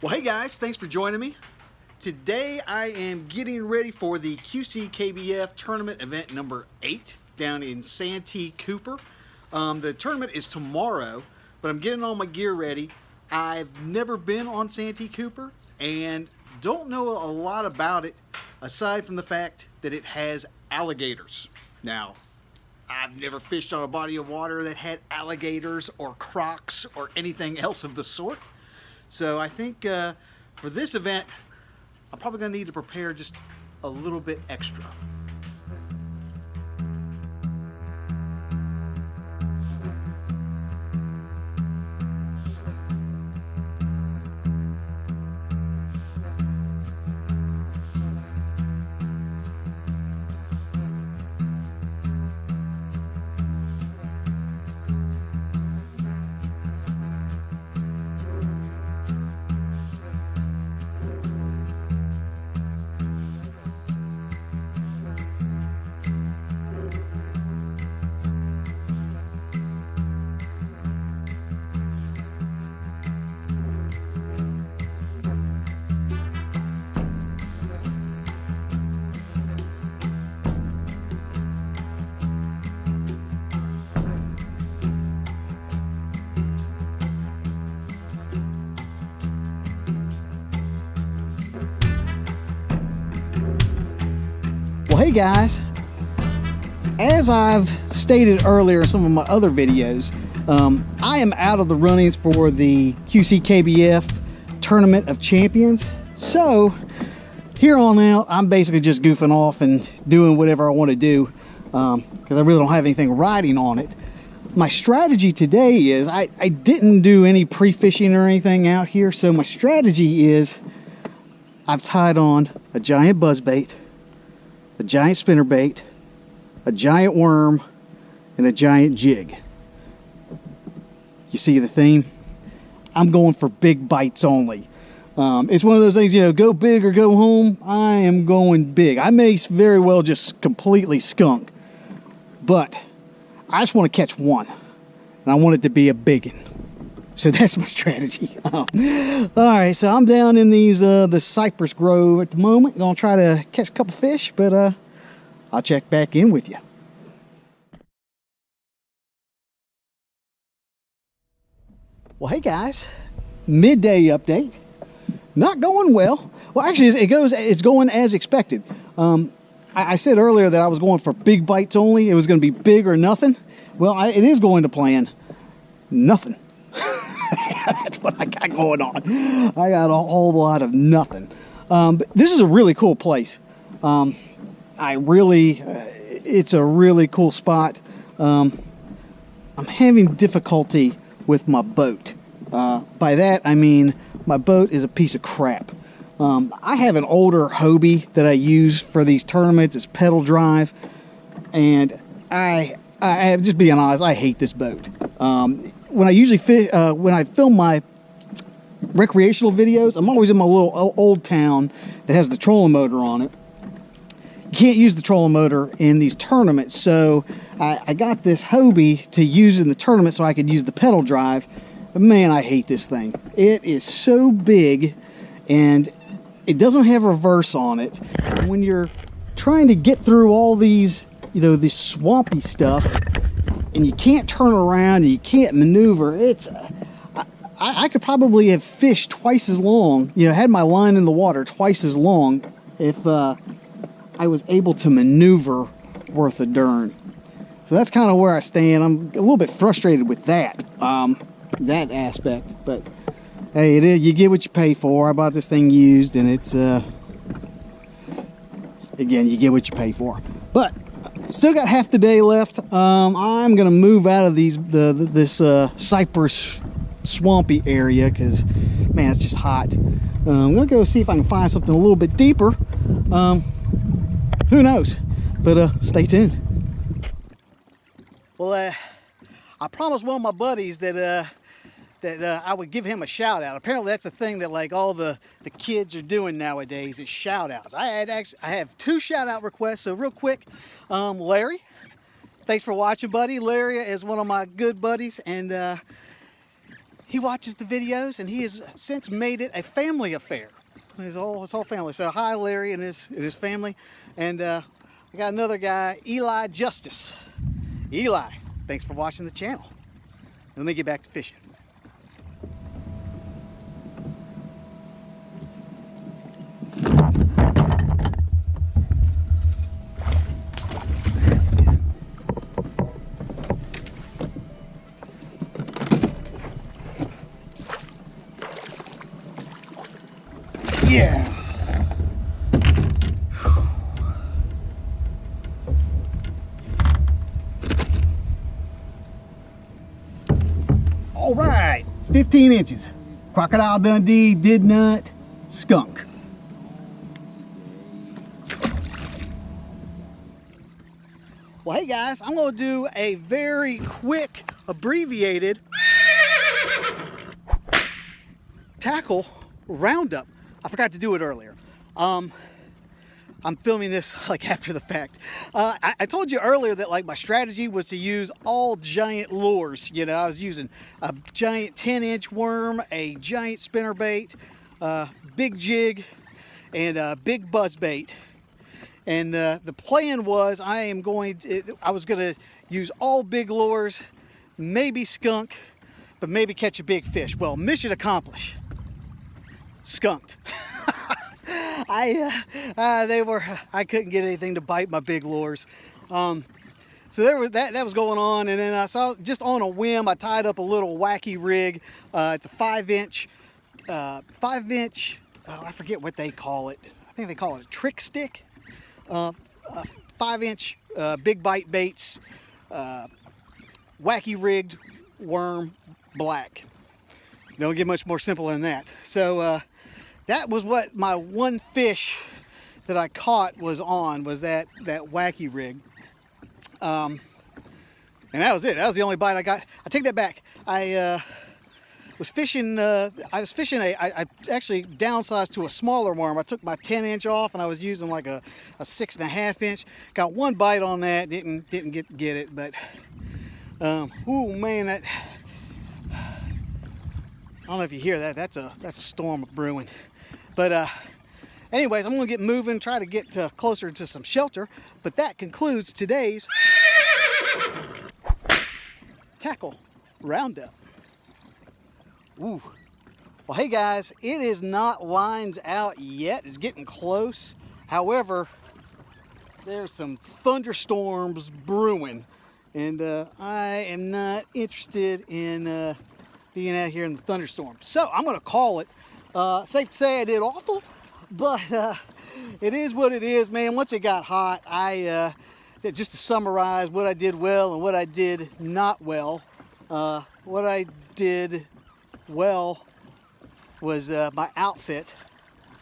Well, hey guys, thanks for joining me. Today I am getting ready for the QCKBF Tournament Event number 8 down in Santee, Cooper. The tournament is tomorrow, but I'm getting all my gear ready. I've never been on Santee, Cooper, and don't know a lot about it aside from the fact that it has alligators. Now, I've never fished on a body of water that had alligators or crocs or anything else of the sort. So I think for this event, I'm probably gonna need to prepare just a little bit extra. Well, hey guys, as I've stated earlier in some of my other videos, I am out of the runnings for the QCKBF Tournament of Champions. So here on out, I'm basically just goofing off and doing whatever I want to do because I really don't have anything riding on it. My strategy today is I didn't do any pre-fishing or anything out here, so my strategy is I've tied on a giant buzzbait, a giant spinnerbait, a giant worm, and a giant jig. You see the theme? I'm going for big bites only. It's one of those things, you know, go big or go home. I am going big. I may very well just completely skunk, but I just want to catch one, and I want it to be a biggin. So that's my strategy. All right, so I'm down in these the cypress grove at the moment. Gonna try to catch a couple fish, but I'll check back in with you. Well, hey guys, midday update. Not going well. Well, actually, it's going as expected. I said earlier that I was going for big bites only. It was going to be big or nothing. Well, it is going to plan nothing. That's what I got going on. I got a whole lot of nothing. But this is a really cool place. It's a really cool spot. I'm having difficulty with my boat. By that, I mean my boat is a piece of crap. I have an older Hobie that I use for these tournaments. It's pedal drive, and I just being honest, I hate this boat. When I film my recreational videos, I'm always in my little old town that has the trolling motor on it. You can't use the trolling motor in these tournaments, so I got this Hobie to use in the tournament so I could use the pedal drive. But man, I hate this thing. It is so big, and it doesn't have reverse on it. And when you're trying to get through all these, you know, this swampy stuff, and you can't turn around and you can't maneuver, I could probably have fished twice as long, you know, had my line in the water twice as long if I was able to maneuver worth a darn. So that's kind of where I stand. I'm a little bit frustrated with that, that aspect, but hey, it is, you get what you pay for. I bought this thing used, and it's again, you get what you pay for. But still got half the day left. I'm gonna move out of this cypress swampy area because man, it's just hot. I'm gonna go see if I can find something a little bit deeper. Who knows? But stay tuned. Well, I promised one of my buddies that I would give him a shout out. Apparently that's a thing that like all the kids are doing nowadays is shout outs. I have 2 shout out requests. So real quick, Larry, thanks for watching, buddy. Larry is one of my good buddies, and he watches the videos, and he has since made it a family affair. His whole family. So hi, Larry and his family. And I got another guy, Eli Justice. Eli, thanks for watching the channel. Let me get back to fishing. Yeah. All right, 15 inches. Crocodile Dundee, did not, skunk. Well, hey guys, I'm gonna do a very quick, abbreviated tackle roundup. I forgot to do it earlier. I'm filming this like after the fact. I told you earlier that like my strategy was to use all giant lures. You know, I was using a giant 10-inch worm, a giant spinnerbait, big jig, and a big buzz bait. And the plan was I was gonna use all big lures, maybe skunk, but maybe catch a big fish. Well, mission accomplished. Skunked. I couldn't get anything to bite my big lures. So there was that was going on, and then I saw just on a whim I tied up a little wacky rig. It's a 5-inch, I forget what they call it. I think they call it a trick stick. 5-inch big bite baits, wacky rigged worm, black. Don't get much more simple than that. So that was what my one fish that I caught was that wacky rig. And that was it. That was the only bite I got. I take that back. I was fishing. I actually downsized to a smaller worm. I took my 10-inch off, and I was using like a 6.5-inch. Got one bite on that. Didn't get it, but oh man, that. I don't know if you hear that. That's a storm brewing. But anyways, I'm gonna get moving, try to get closer to some shelter. But that concludes today's tackle roundup. Ooh. Well, hey guys, it is not lines out yet. It's getting close. However, there's some thunderstorms brewing, and I am not interested in being out here in the thunderstorm. So I'm gonna call it. Safe to say I did awful, but it is what it is, man. Once it got hot, just to summarize what I did well and what I did not well. What I did well was my outfit.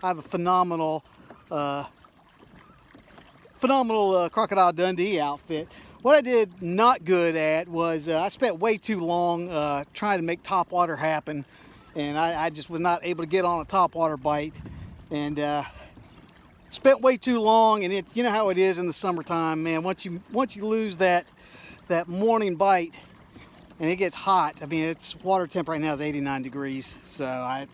I have a phenomenal Crocodile Dundee outfit. What I did not good at was I spent way too long trying to make topwater happen, and I just was not able to get on a topwater bite, and spent way too long. And you know how it is in the summertime, man. Once you lose that morning bite and it gets hot, I mean, it's water temp right now is 89 degrees, so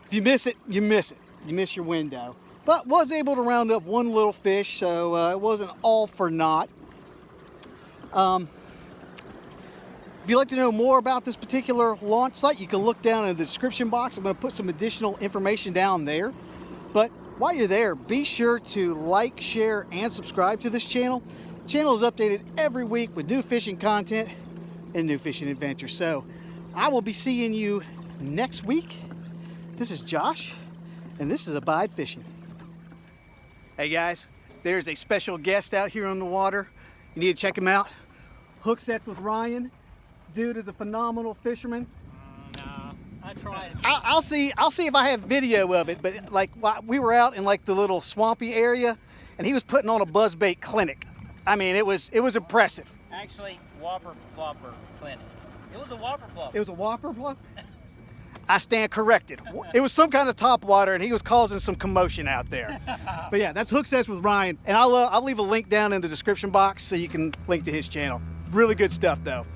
if you miss it, you miss it. You miss your window. But was able to round up one little fish, so it wasn't all for naught. If you'd like to know more about this particular launch site, you can look down in the description box. I'm going to put some additional information down there. But while you're there, be sure to like, share, and subscribe to this channel. The channel is updated every week with new fishing content and new fishing adventures. So I will be seeing you next week. This is Josh, and this is Abide Fishing. Hey guys, there's a special guest out here on the water. You need to check him out. Hook Sets with Ryan. Dude is a phenomenal fisherman. No, I tried. I'll see if I have video of it. But like we were out in like the little swampy area, and he was putting on a buzzbait clinic. I mean, it was impressive. Actually, Whopper Plopper clinic. It was a Whopper Plopper. It was a Whopper Plopper? I stand corrected. It was some kind of topwater, and he was causing some commotion out there. But yeah, that's Hook Sets with Ryan, and I'll leave a link down in the description box so you can link to his channel. Really good stuff though.